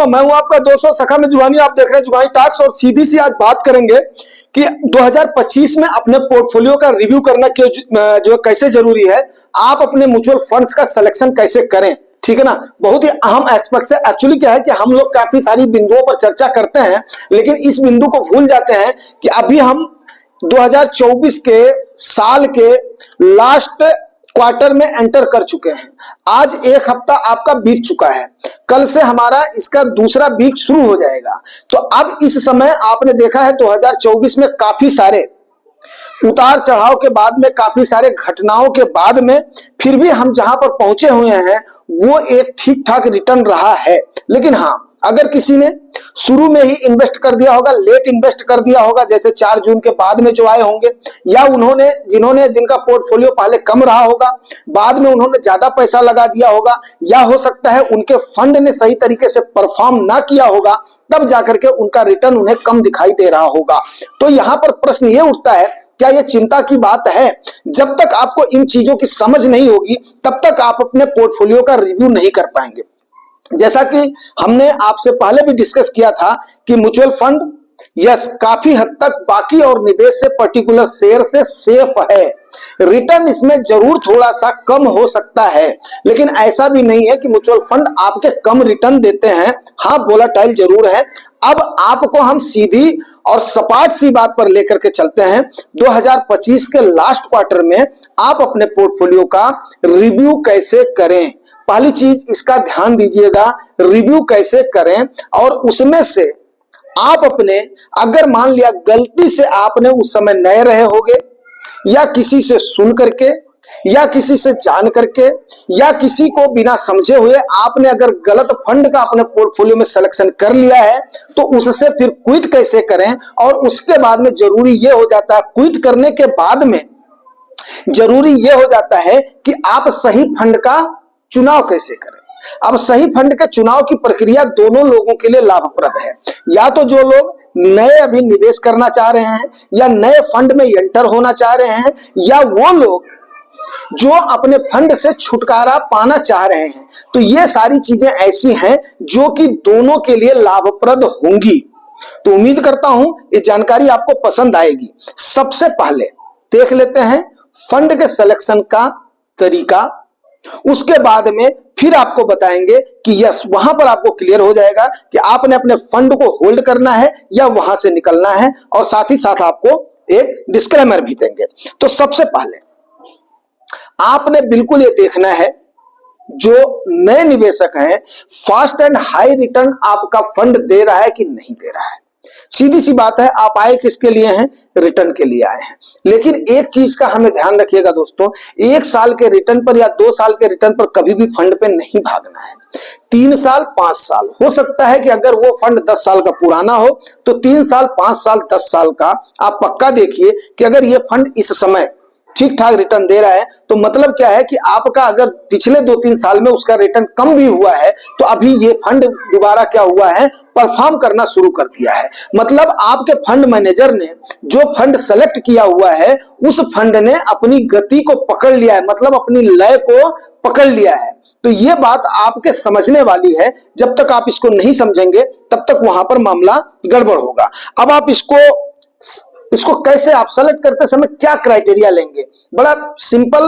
मैं हूं आपका दोस्तों सखा में जुगानी। आप देख रहे हैं जुगानी टॉक्स और सीधी सी आज बात करेंगे कि 2025 में अपने पोर्टफोलियो का रिव्यू करना क्यों जो कैसे जरूरी है, आप अपने म्यूचुअल फंड्स का सिलेक्शन कैसे करें। ठीक है ना, बहुत ही अहम एस्पेक्ट है। एक्चुअली क्या है कि हम लोग काफी सारी बिंदुओं पर चर्चा करते हैं, लेकिन इस बिंदु को भूल जाते हैं कि अभी हम 2024 के साल के लास्ट क्वार्टर में एंटर कर चुके हैं। आज एक हफ्ता आपका बीत चुका है, कल से हमारा इसका दूसरा वीक शुरू हो जाएगा। तो अब इस समय आपने देखा है 2024 में काफी सारे उतार चढ़ाव के बाद में, काफी सारे घटनाओं के बाद में फिर भी हम जहां पर पहुंचे हुए हैं वो एक ठीक ठाक रिटर्न रहा है। लेकिन हाँ, अगर किसी ने शुरू में ही इन्वेस्ट कर दिया होगा, लेट इन्वेस्ट कर दिया होगा, जैसे 4 जून के बाद में जो आए होंगे, या जिनका पोर्टफोलियो पहले कम रहा होगा, बाद में उन्होंने ज्यादा पैसा लगा दिया होगा, या हो सकता है उनके फंड ने सही तरीके से परफॉर्म ना किया होगा, तब जाकर के उनका रिटर्न उन्हें कम दिखाई दे रहा होगा। तो यहां पर प्रश्न ये उठता है, क्या यह चिंता की बात है? जब तक आपको इन चीजों की समझ नहीं होगी तब तक आप अपने पोर्टफोलियो का रिव्यू नहीं कर पाएंगे। जैसा कि हमने आपसे पहले भी डिस्कस किया था कि म्यूचुअल फंड यस काफी हद तक बाकी और निवेश से पर्टिकुलर शेयर से सेफ है। रिटर्न इसमें जरूर थोड़ा सा कम हो सकता है, लेकिन ऐसा भी नहीं है कि म्यूचुअल फंड आपके कम रिटर्न देते हैं। हाँ, वोलेटाइल जरूर है। अब आपको हम सीधी और सपाट सी बात पर लेकर के चलते हैं। 2025 के लास्ट क्वार्टर में आप अपने पोर्टफोलियो का रिव्यू कैसे करें। पहली चीज इसका ध्यान दीजिएगा, रिव्यू कैसे करें। और उसमें से आप अपने, अगर मान लिया गलती से आपने उस समय नए रहे होगे, या किसी से सुन करके, या किसी से जान करके, या किसी को बिना समझे हुए आपने अगर गलत फंड का अपने पोर्टफोलियो में सिलेक्शन कर लिया है, तो उससे फिर क्विट कैसे करें। और उसके बाद में जरूरी यह हो जाता है, क्विट करने के बाद में जरूरी यह हो जाता है कि आप सही फंड का चुनाव कैसे करें। अब सही फंड के चुनाव की प्रक्रिया दोनों लोगों के लिए लाभप्रद है। या तो जो लोग नए अभी निवेश करना चाह रहे हैं, या नए फंड में एंटर होना चाह रहे हैं, या वो लोग जो अपने फंड से छुटकारा पाना चाह रहे हैं। तो ये सारी चीजें ऐसी हैं जो कि दोनों के लिए लाभप्रद होंगी। तो उम्मीद करता हूं ये जानकारी आपको पसंद आएगी। सबसे पहले देख लेते हैं फंड के सिलेक्शन का तरीका, उसके बाद में फिर आपको बताएंगे कि यस, वहां पर आपको क्लियर हो जाएगा कि आपने अपने फंड को होल्ड करना है या वहां से निकलना है। और साथ ही साथ आपको एक डिस्क्लेमर भी देंगे। तो सबसे पहले आपने बिल्कुल ये देखना है, जो नए निवेशक हैं, फास्ट एंड हाई रिटर्न आपका फंड दे रहा है कि नहीं दे रहा है। सीधी सी बात है, आप आए किसके लिए हैं? रिटर्न के लिए आए हैं। लेकिन एक चीज का हमें ध्यान रखिएगा दोस्तों, 1 साल के रिटर्न पर या 2 साल के रिटर्न पर कभी भी फंड पे नहीं भागना है। 3 साल 5 साल हो सकता है कि अगर वो फंड 10 साल का पुराना हो तो 3 साल 5 साल 10 साल का आप पक्का देखिए कि अगर ये फंड इस समय ठीक ठाक रिटर्न दे रहा है, तो मतलब क्या है कि आपका अगर पिछले 2-3 साल में उसका रिटर्न कम भी हुआ है, तो अभी ये फंड दोबारा क्या हुआ है, परफॉर्म करना शुरू कर दिया है। मतलब आपके फंड मैनेजर ने जो फंड सेलेक्ट किया हुआ है, उस फंड ने अपनी गति को पकड़ लिया है, मतलब अपनी लय को पकड़ लिया है। तो ये बात आपके समझने वाली है। जब तक आप इसको नहीं समझेंगे तब तक वहां पर मामला गड़बड़ होगा। अब आप इसको कैसे आप सेलेक्ट करते समय क्या क्राइटेरिया लेंगे? बड़ा सिंपल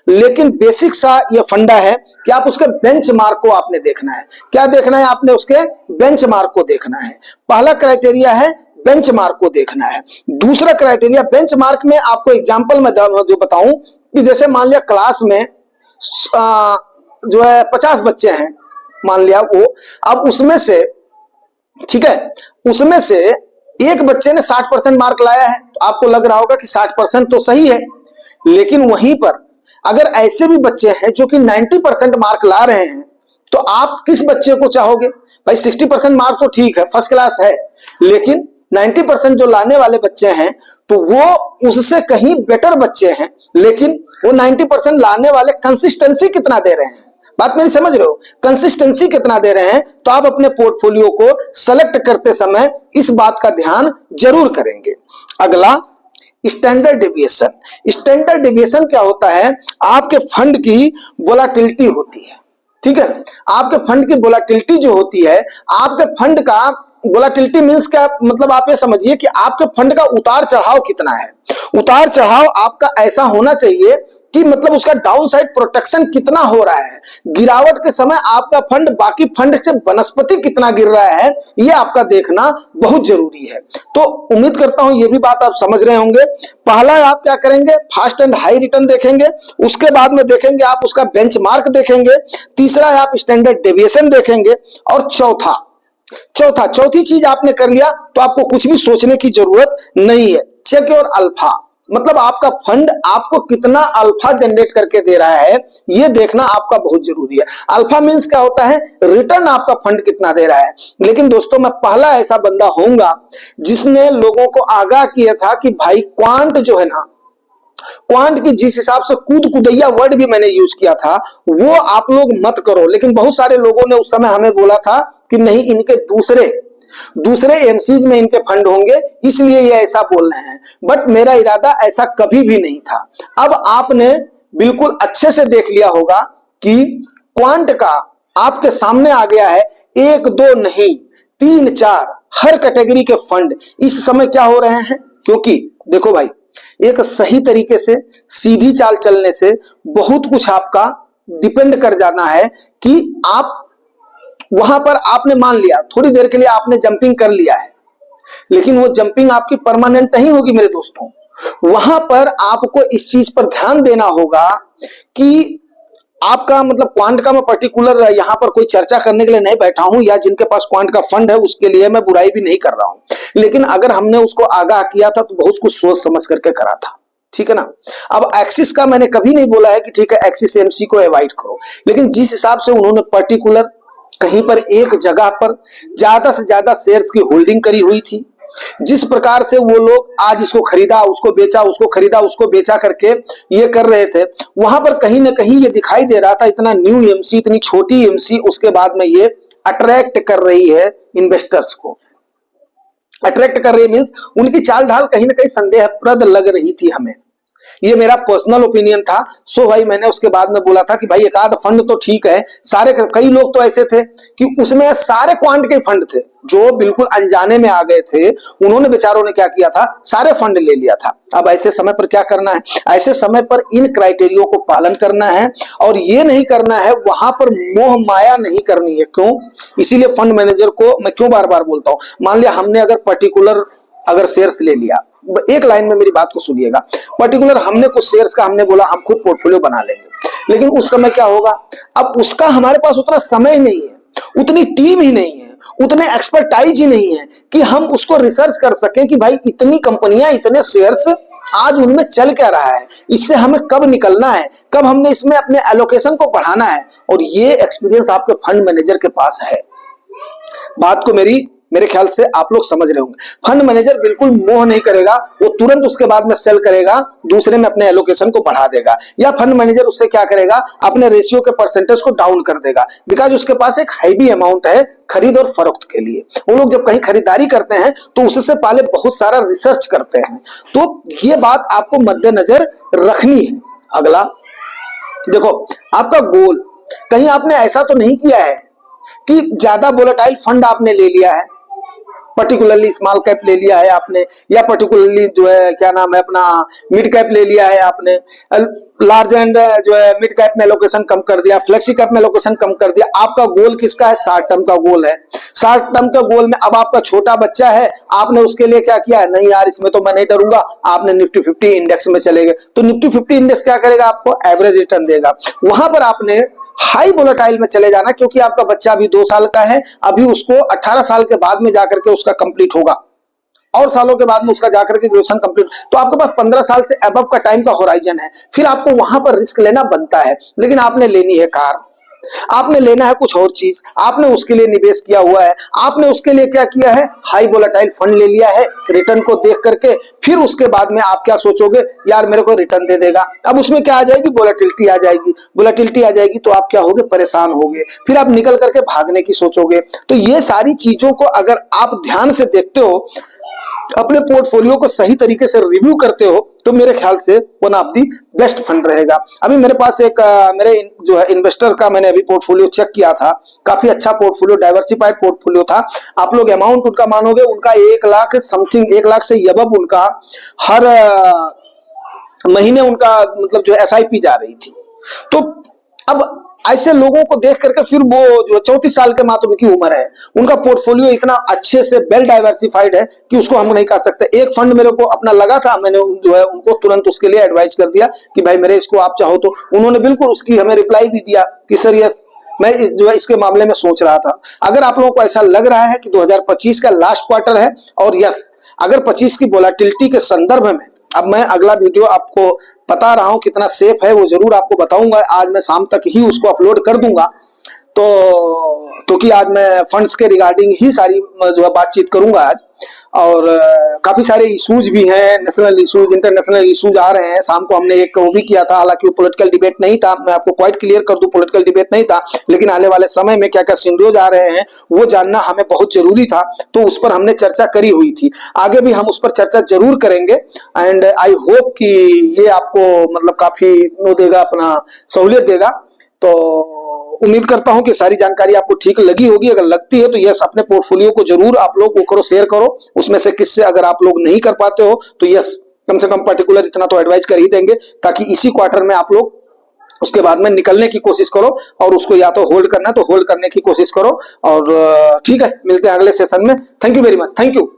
लेकिन बेसिक सा ये फंडा है कि आप उसके बेंचमार्क को आपने देखना है। क्या देखना है? आपने उसके बेंचमार्क को देखना है। पहला क्राइटेरिया है बेंचमार्क को देखना है। दूसरा क्राइटेरिया, बेंचमार्क में आपको एग्जांपल में जो बताऊं कि जैसे मान लिया क्लास में जो है 50 बच्चे हैं, मान लिया वो, अब उसमें से, ठीक है, उसमें से एक बच्चे ने 60% मार्क लाया है, तो आपको लग रहा होगा कि 60% तो सही है। लेकिन वहीं पर अगर ऐसे भी बच्चे हैं जो कि 90% मार्क ला रहे हैं, तो आप किस बच्चे को चाहोगे? भाई 60% मार्क तो ठीक है, फर्स्ट क्लास है, लेकिन 90% जो लाने वाले बच्चे हैं तो वो उससे कहीं बेटर बच्चे हैं, लेकिन वो 90% लाने वाले कंसिस्टेंसी कितना दे रहे हैं? बात मेरी समझ रहे हो? कंसिस्टेंसी कितना दे रहे हैं? तो आप अपने पोर्टफोलियो को सेलेक्ट करते समय इस बात का ध्यान जरूर करेंगे। अगला, स्टैंडर्ड डेविएशन। स्टैंडर्ड डेविएशन क्या होता है? आपके फंड की वोलेटिलिटी होती है। ठीक है। आपके फंड की वोलेटिलिटी जो होती है, आपके फंड का वोलेटिलिटी मींस क्या, मतलब आप ये समझिए कि आपके फंड का उतार चढ़ाव कितना है। उतार चढ़ाव आपका ऐसा होना चाहिए कि मतलब उसका डाउन साइड प्रोटेक्शन कितना हो रहा है। गिरावट के समय आपका फंड बाकी फंड से बनस्पति कितना गिर रहा है, ये आपका देखना बहुत जरूरी है। तो उम्मीद करता हूं ये भी बात आप समझ रहे होंगे। पहला आप क्या करेंगे, फास्ट एंड हाई रिटर्न देखेंगे, उसके बाद में देखेंगे आप उसका बेंचमार्क देखेंगे, तीसरा आप स्टैंडर्ड डेविएशन देखेंगे, और चौथी चीज आपने कर लिया तो आपको कुछ भी सोचने की जरूरत नहीं है। चेक योर अल्फा, मतलब आपका फंड आपको कितना अल्फा जनरेट करके दे रहा है, यह देखना आपका बहुत जरूरी है। अल्फा मींस क्या होता है, रिटर्न आपका फंड कितना दे रहा है। लेकिन दोस्तों मैं पहला ऐसा बंदा होऊंगा जिसने लोगों को आगाह किया था कि भाई क्वांट जो है ना, क्वांट की जिस हिसाब से कूद कुदैया वर्ड भी मैंने यूज किया था वो आप लोग मत करो। लेकिन बहुत सारे लोगों ने उस समय हमें बोला था कि नहीं, इनके दूसरे एमसीज में इनके फंड होंगे, इसलिए ये ऐसा बोल रहे हैं। बट मेरा इरादा ऐसा कभी भी नहीं था। अब आपने बिल्कुल अच्छे से देख लिया होगा कि क्वांट का आपके सामने आ गया है, 1 2 नहीं 3 4 हर कैटेगरी के फंड इस समय क्या हो रहे हैं। क्योंकि देखो भाई, एक सही तरीके से सीधी चाल चलने से बहुत कुछ आपका डिपेंड कर जाना है कि आप वहां पर आपने मान लिया थोड़ी देर के लिए आपने जंपिंग कर लिया है, लेकिन वो जंपिंग आपकी परमानेंट नहीं होगी मेरे दोस्तों। वहां पर आपको इस चीज पर ध्यान देना होगा कि आपका मतलब क्वांट का मैं पर्टिकुलर यहां पर कोई चर्चा करने के लिए नहीं बैठा हूं, या जिनके पास क्वांट का फंड है उसके लिए मैं बुराई भी नहीं कर रहा हूं। लेकिन अगर हमने उसको आगाह किया था तो बहुत कुछ सोच समझ करके करा था, ठीक है ना। अब एक्सिस का मैंने कभी नहीं बोला है कि ठीक है एक्सिस एमसी को अवॉइड करो, लेकिन जिस हिसाब से उन्होंने पर्टिकुलर कहीं पर एक जगह पर ज्यादा से ज्यादा शेयर्स की होल्डिंग करी हुई थी, जिस प्रकार से वो लोग आज इसको खरीदा उसको बेचा, उसको खरीदा उसको बेचा करके ये कर रहे थे, वहां पर कहीं ना कहीं ये दिखाई दे रहा था इतना न्यू एमसी, इतनी छोटी एमसी, उसके बाद में ये अट्रैक्ट कर रही है इन्वेस्टर्स को। अट्रैक्ट कर रही मींस उनकी चाल ढाल कहीं ना कहीं संदेहप्रद लग रही थी हमें। ये मेरा पर्सनल ओपिनियन था। सो भाई मैंने उसके बाद में बोला था कि भाई एक आध फंड तो ठीक है, सारे कई लोग तो ऐसे थे कि उसमें सारे क्वांट के फंड थे जो बिल्कुल अनजाने में आ गए थे, उन्होंने बेचारों ने क्या किया था, सारे फंड ले लिया था। अब ऐसे समय पर क्या करना है, ऐसे समय पर इन क्राइटेरियो को पालन करना है और ये नहीं करना है, वहां पर मोह माया नहीं करनी है। क्यों, इसीलिए फंड मैनेजर को मैं क्यों बार बार बोलता हूं, मान लिया हमने अगर पर्टिकुलर अगर शेयर्स ले लिया, एक लाइन में मेरी बात को सुनिएगा, पर्टिकुलर हमने कुछ शेयर्स का हमने बोला हम खुद पोर्टफोलियो बना लेंगे, लेकिन उस समय क्या होगा, अब उसका हमारे पास उतना समय नहीं है, उतनी टीम ही नहीं है, उतने एक्सपर्टाइज ही नहीं है कि हम उसको रिसर्च कर सकें कि भाई इतनी कंपनियां इतने शेयर्स आज उनमें चल क्या रहा है, इससे हमें कब निकलना है, कब हमने इसमें अपने एलोकेशन को बढ़ाना है। और ये एक्सपीरियंस आपके फंड मैनेजर के पास है। बात को मेरे ख्याल से आप लोग समझ रहे होंगे। फंड मैनेजर बिल्कुल मोह नहीं करेगा, वो तुरंत उसके बाद में सेल करेगा, दूसरे में अपने एलोकेशन को बढ़ा देगा, या फंड मैनेजर उससे क्या करेगा, अपने रेशियो के परसेंटेज को डाउन कर देगा, बिकॉज उसके पास एक हैवी अमाउंट है खरीद और फरोख्त के लिए। वो लोग जब कहीं खरीदारी करते हैं तो उससे पहले बहुत सारा रिसर्च करते हैं। तो ये बात आपको मद्देनजर रखनी है। अगला देखो, आपका गोल, कहीं आपने ऐसा तो नहीं किया है कि ज्यादा वोलेटाइल फंड आपने ले लिया है, पर्टिकुलरली स्मॉल कैप ले लिया है आपने, या पर्टिकुलरली जो है क्या नाम है अपना मिड कैप ले लिया है आपने, लार्ज एंड जो है मिड कैप में एलोकेशन कम कर दिया, फ्लेक्सी कैप में एलोकेशन कम कर दिया। आपका गोल किसका है, शॉर्ट टर्म का गोल है। शॉर्ट टर्म का गोल में अब आपका छोटा बच्चा है, आपने उसके लिए क्या किया है, नहीं यार इसमें तो मैं नहीं डरूंगा, आपने निफ्टी 50 इंडेक्स में चले गए, तो निफ्टी 50 इंडेक्स क्या करेगा, आपको एवरेज रिटर्न देगा। वहां पर आपने हाई वोलेटाइल में चले जाना, क्योंकि आपका बच्चा अभी 2 साल का है, अभी उसको 18 साल के बाद में जाकर के उसका कंप्लीट होगा, और सालों के बाद में उसका जाकर के ग्रेजुएशन कंप्लीट, तो आपके पास 15 साल से अबव का टाइम का होराइजन है। फिर आपको वहां पर रिस्क लेना बनता है, लेकिन आपने लेनी है कार, आपने लेना है कुछ और चीज, आपने उसके लिए निवेश किया हुआ है, आपने उसके लिए क्या किया है, हाई वोलेटाइल फंड ले लिया है रिटर्न को देख करके। फिर उसके बाद में आप क्या सोचोगे, यार मेरे को रिटर्न दे देगा, अब उसमें क्या आ जाएगी, वोलेटिलिटी आ जाएगी। वोलेटिलिटी आ जाएगी तो आप क्या होगे, परेशान होगे, फिर आप निकल करके भागने की सोचोगे। तो ये सारी चीजों को अगर आप ध्यान से देखते हो अपने पोर्टफोलियो को सही तरीके से रिव्यू करते हो तो मेरे ख्याल से one of the best fund रहेगा। अभी मेरे पास एक मेरे जो है इन्वेस्टर का मैंने अभी पोर्टफोलियो चेक किया था, काफी अच्छा पोर्टफोलियो, डाइवर्सिफाइड पोर्टफोलियो था। आप लोग अमाउंट उनका मानोगे, उनका 1 लाख समथिंग, 1 लाख से अबव उनका हर महीने उनका मतलब जो SIP जा रही थी। तो अब ऐसे लोगों को देख करके फिर वो जो 34 साल के मात्र उनकी उम्र है, उनका पोर्टफोलियो इतना अच्छे से वेल डाइवर्सिफाइड है कि उसको हम नहीं कह सकते। एक फंड मेरे को अपना लगा था, मैंने जो है उनको तुरंत उसके लिए एडवाइस कर दिया कि भाई मेरे इसको आप चाहो तो, उन्होंने बिल्कुल उसकी हमें रिप्लाई भी दिया कि सर यस, मैं जो है इसके मामले में सोच रहा था। अगर आप लोगों को ऐसा लग रहा है कि 2025 का लास्ट क्वार्टर है और यस, अगर 25 की वोलेटिलिटी के संदर्भ में अब मैं अगला वीडियो आपको बता रहा हूं कितना सेफ है, वो जरूर आपको बताऊंगा। आज मैं शाम तक ही उसको अपलोड कर दूंगा। तो कि आज मैं फंड्स के रिगार्डिंग ही सारी जो है बातचीत करूंगा आज। और काफी सारे इश्यूज भी हैं, नेशनल इश्यूज, इंटरनेशनल इश्यूज आ रहे हैं। शाम को हमने एक वो भी किया था, हालांकि वो पॉलिटिकल डिबेट नहीं था, मैं आपको क्वाइट क्लियर कर दूं, पॉलिटिकल डिबेट नहीं था, लेकिन आने वाले समय में क्या क्या सिनेरियोज आ रहे हैं वो जानना हमें बहुत जरूरी था, तो उस पर हमने चर्चा करी हुई थी। आगे भी हम उस पर चर्चा जरूर करेंगे एंड आई होप कि ये आपको मतलब काफी वो देगा, अपना सहूलियत देगा। तो उम्मीद करता हूं कि सारी जानकारी आपको ठीक लगी होगी। अगर लगती है तो यस, अपने पोर्टफोलियो को जरूर आप लोग वो करो, शेयर करो। उसमें से किससे अगर आप लोग नहीं कर पाते हो तो यस, कम से कम पर्टिकुलर इतना तो एडवाइस कर ही देंगे, ताकि इसी क्वार्टर में आप लोग उसके बाद में निकलने की कोशिश करो, और उसको या तो होल्ड करना है तो होल्ड करने की कोशिश करो। और ठीक है, मिलते हैं अगले सेशन में। Thank you very much, thank you.